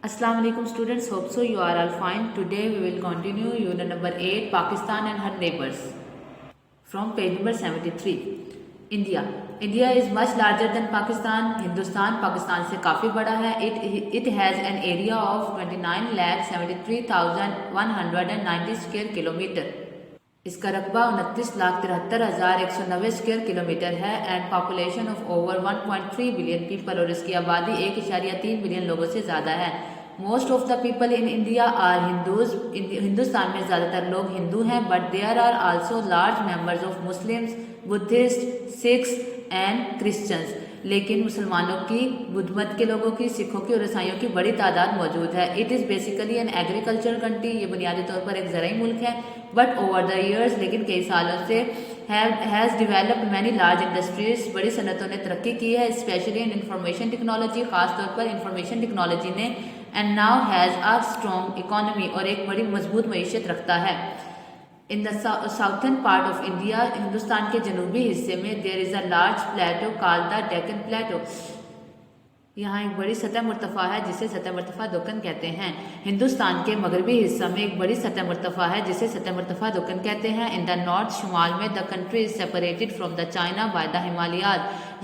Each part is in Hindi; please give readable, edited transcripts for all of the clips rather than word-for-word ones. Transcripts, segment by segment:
Assalamu alaikum students, hope so you are all fine. Today we will continue unit number 8, Pakistan and her neighbors. From page number 73. India. India is much larger than Pakistan. Hindustan Pakistan से काफ़ी बड़ा है. It has an area of 29,73,190 square kilometer. इसका रकबा 29,73,190 स्क्वायर किलोमीटर है and population of over 1.3 billion people और इसकी आबादी 1.3 बिलियन लोगों से ज़्यादा है. Most of the people in India are Hindus. Hindustan में ज़्यादातर लोग हिंदू हैं but there are also large members of Muslims, Buddhists, Sikhs and Christians. लेकिन मुसलमानों की, बुद्ध मत के लोगों की, सिखों की और ईसाइयों की बड़ी तादाद मौजूद है. It is basically an agriculture country. ये बुनियादी तौर पर एक ज़राई मुल्क है बट ओवर द ईयर्स, लेकिन कई सालों से has developed many large industries. बड़ी सनतों ने तरक्की की है स्पेशली इन इंफॉर्मेशन टेक्नोलॉजी, खासतौर पर इंफॉर्मेशन टेक्नोलॉजी ने. And now has a strong economy और एक बड़ी मजबूत मईशत रखता है. In the southern part of India, Hindustan के जनूबी हिस्से में there is a large plateau called the Deccan plateau. यहाँ एक बड़ी सतह मुर्तफ़ा है जिसे सतह मुर्तफ़ा दक्कन कहते हैं. हिंदुस्तान के मगरबी हिस्सा में एक बड़ी सतह मुर्तफ़ा है जिसे सतह मुर्तफ़ा दक्कन कहते हैं. इन द नॉर्थ, शुमाल में, the country is separated from the China by the Himalayas.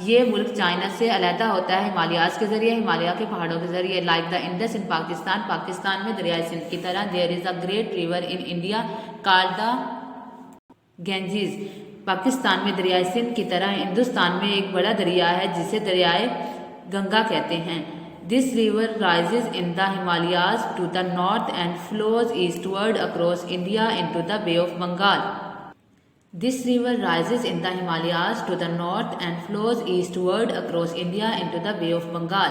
ये मुल्क चाइना से अलहदा होता है हिमालयाज के ज़रिए, हिमालय के पहाड़ों के ज़रिए. Like the Indus in Pakistan, Pakistan में दरियाए सिंध की तरह there is a great river in India called the Ganges. Pakistan में दरियाए सिंध की तरह हिंदुस्तान में एक बड़ा दरिया है जिसे दरियाए गंगा कहते हैं. This river rises in the Himalayas to the north and flows eastward across India into the bay of Bengal. This river rises in the Himalayas to the north and flows eastward across India into the bay of Bengal.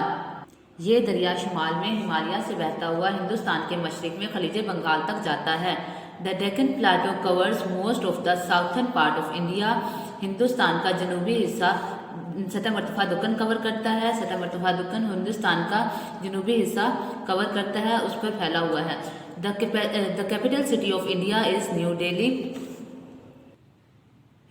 ये दरिया शुमाल में हिमालय से बहता हुआ हिंदुस्तान के मशरिक में खलीज बंगाल तक जाता है. The Deccan plateau covers most of the southern part of India. Hindustan का जनूबी हिस्सा सतह मर्तफ़ा दक्कन कवर करता है. सतह मर्तफ़ा दक्कन हिंदुस्तान का जनूबी हिस्सा कवर करता है, उस पर फैला हुआ है. The capital city of India is new Delhi.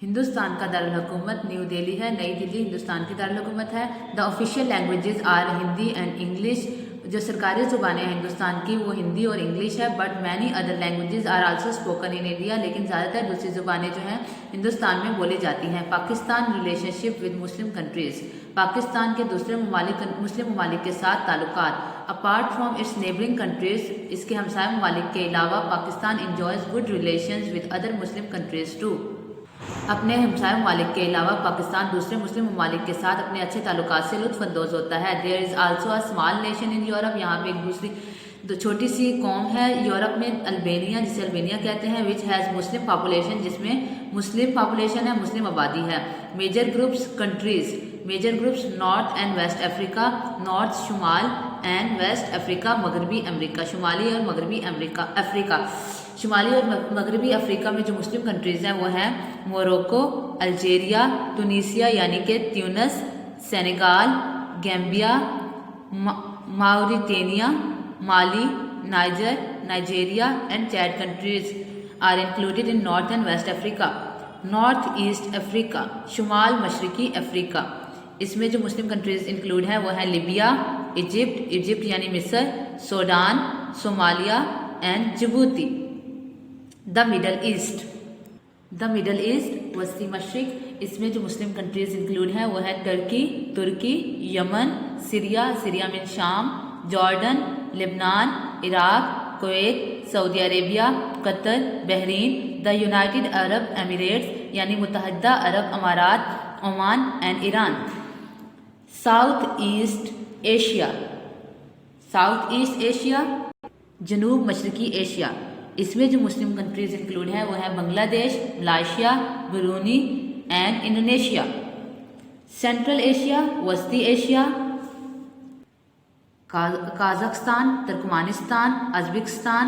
Hindustan का दारुल-हुकूमत न्यू दिल्ली है. नई दिल्ली हिंदुस्तान की दारुल-हुकूमत है. The official languages are Hindi and English. जो सरकारी ज़ुबानें हैं हिंदुस्तान की वो हिंदी और इंग्लिश है but many other languages are also spoken in India. लेकिन ज़्यादातर दूसरी ज़ुबानें जो हैं हिंदुस्तान में बोली जाती हैं. Pakistan relationship with Muslim countries. Pakistan के दूसरे मुस्लिम ममालिक के साथ ताल्लुकात. Apart from its neighbouring countries, इसके हमसाय ममालिक के अलावा Pakistan enjoys good relations with other Muslim countries too. अपने हमसाय ममालिक के अलावा पाकिस्तान दूसरे मुस्लिम ममालिक के साथ अपने अच्छे ताल्लुकात से लुत्फ़अंदोज़ होता है. There is also a small nation in Europe. यहाँ पे एक दूसरी छोटी सी कौम है यूरोप में, अल्बेनिया, जिसे अल्बेनिया कहते हैं. विच हैज़ मुस्लिम पॉपुलेशन, जिसमें मुस्लिम पॉपुलेशन है, मुस्लिम आबादी है. Major groups countries. Major groups north and west Africa. North शुमाल एंड वेस्ट अफ्रीका मगरबी अमरीका. शुमाली और मगरबी अफ्रीका. शुमाली और मगरबी अफ्रीका में जो मुस्लिम कंट्रीज़ हैं वो हैं मोरक्को, अल्जीरिया, टूनीसिया यानी कि Tunis, Senegal, Gambia, Mauritania, Mali, Niger, Nigeria and Chad countries are included in north and west Africa. North east Africa, शुमाल मशरकी अफ्रीका. इसमें जो मुस्लिम कंट्रीज़ इंक्लूड हैं वो हैं लिबिया, इजिप्ट यानी मिस्र, Sudan, Somalia and Djibouti. The middle east. The middle east वस्ती मशरिक. इसमें जो मुस्लिम कंट्रीज़ इंक्लूड हैं वो है टर्की, तुर्की, यमन, सीरिया में शाम, Jordan, Lebanon, Iraq, Kuwait, Saudi Arabia, Qatar, Bahrain, the United Arab Emirates यानी मुत्तहदा अरब अमारात, Oman and Iran. South east Asia. South east Asia जनूब मशरकी एशिया. इसमें जो मुस्लिम कंट्रीज़ इंक्लूड हैं वो हैं Bangladesh, Malaysia, Brunei and Indonesia. Central Asia, वस्ती Asia, Kazakhstan, Turkmenistan, Uzbekistan,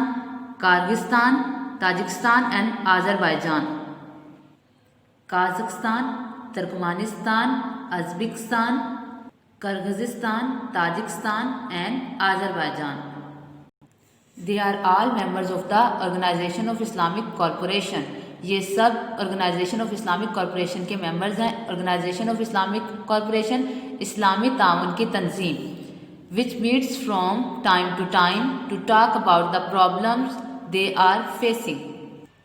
Kyrgyzstan, Tajikistan and Azerbaijan. Kazakhstan, Turkmenistan, Uzbekistan, Kyrgyzstan, Tajikistan and Azerbaijan. They are all members of the organisation of Islamic corporation. ये सब ऑर्गेनाइजेशन ऑफ इस्लामिक कॉरपोरेशन के मेंबर्स हैं. ऑर्गेनाइजेशन ऑफ इस्लामिक कॉरपोरेशन इस्लामी ताउन की तंजीम. which meets from time to time to talk about the problems they are facing.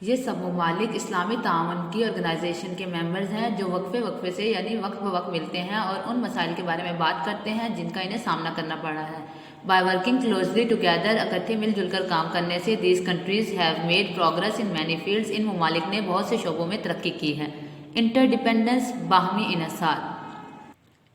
ये सब ममालिक इस्लामी ताउन की ऑर्गेनाइजेशन के मेंबर्स हैं जो वक्फे से यानी वक्त ब वक्त मिलते हैं और उन मसाइल के बारे में बात करते हैं जिनका इन्हें सामना करना पड़ा है। बाय वर्किंग क्लोजली टुगेदर, इकट्ठे मिलजुल कर काम करने से these countries have made progress in many fields, इन ममालिक ने बहुत से शोबों में तरक्की की है। इंटरडिपेंडेंस, बाहमी इन्हसार।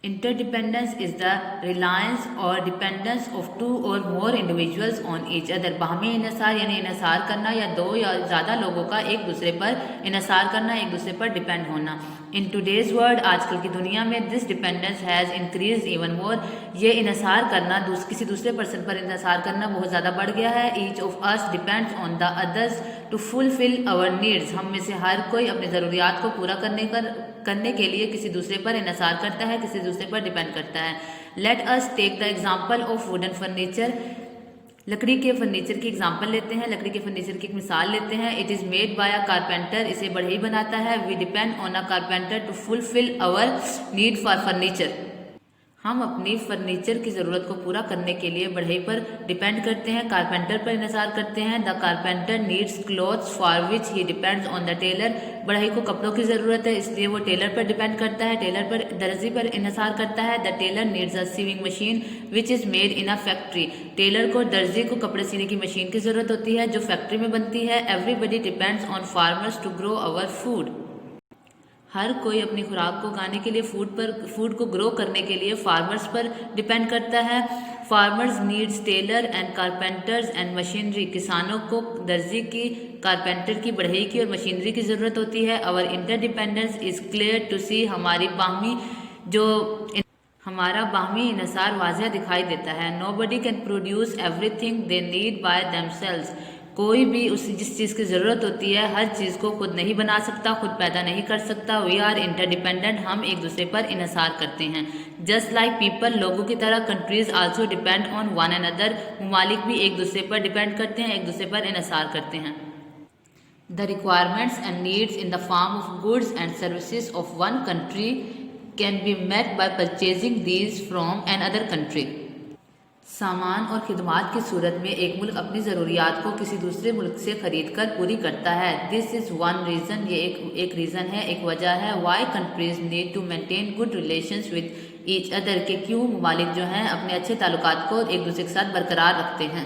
Interdependence is the reliance or dependence of two or more individuals on each other. बाहमी इन्हसार यानी इन्हसार करना या दो या ज़्यादा लोगों का एक दूसरे पर इन्हसार करना, एक दूसरे पर डिपेंड होना। इन टूडेज वर्ल्ड, आजकल की दुनिया में, this dependence has increase even more, ये इन्हसार करना, किसी दूसरे पर्सन पर इन्हसार करना बहुत ज़्यादा बढ़ गया है। Each of us depends on the others to fulfil our needs, हम में से हर कोई अपनी ज़रूरियात को पूरा करने के लिए किसी दूसरे पर इन्हसार करता है, किसी दूसरे पर डिपेंड करता है। Let us take the example of wooden furniture, लकड़ी के फर्नीचर की एग्जाम्पल लेते हैं, लकड़ी के फर्नीचर की एक मिसाल लेते हैं। It is made by a carpenter, इसे बढ़ई बनाता है। We depend on a carpenter to fulfil our need for furniture, हम अपनी फर्नीचर की ज़रूरत को पूरा करने के लिए बढ़ई पर डिपेंड करते हैं, कारपेंटर पर इन्हसार करते हैं। The carpenter needs clothes for which he depends on the tailor, बढ़ई को कपड़ों की ज़रूरत है इसलिए वो टेलर पर डिपेंड करता है, टेलर पर दर्जी पर इन्हसार करता है। The tailor needs a sewing machine which is made in a factory, tailor को दर्जी को कपड़े सीने की मशीन की ज़रूरत होती है जो फैक्ट्री में बनती है। Everybody depends on farmers to grow our food, हर कोई अपनी खुराक को उगाने के लिए फूड को ग्रो करने के लिए फार्मर्स पर डिपेंड करता है। Farmers needs tailor and carpenters and machinery, किसानों को दर्जी की, कारपेंटर की, बढ़ई की और मशीनरी की ज़रूरत होती है। Our interdependence is clear to see, हमारा बाहमी इन्हसार वाज़ह दिखाई देता है। Nobody can produce everything they need by themselves, कोई भी उसे जिस चीज़ की ज़रूरत होती है हर चीज़ को खुद नहीं बना सकता, खुद पैदा नहीं कर सकता। वी आर इंटरडिपेंडेंट, हम एक दूसरे पर इन्हसार करते हैं। जस्ट लाइक पीपल, लोगों की तरह countries also depend on one another, ममालिक भी एक दूसरे पर डिपेंड करते हैं, एक दूसरे पर इन्हसार करते हैं। The requirements and needs in the form of goods and services of one country can be met by purchasing these from an other country, सामान और खिदमात की सूरत में एक मुल्क अपनी ज़रूरियात को किसी दूसरे मुल्क से ख़रीद कर पूरी करता है। दिस इज़ वन रीज़न, ये एक रीज़न है, एक वजह है। Why countries need to maintain good relations with each other, के क्यों ममालिक जो हैं अपने अच्छे ताल्लुकात को एक दूसरे के साथ बरकरार रखते हैं।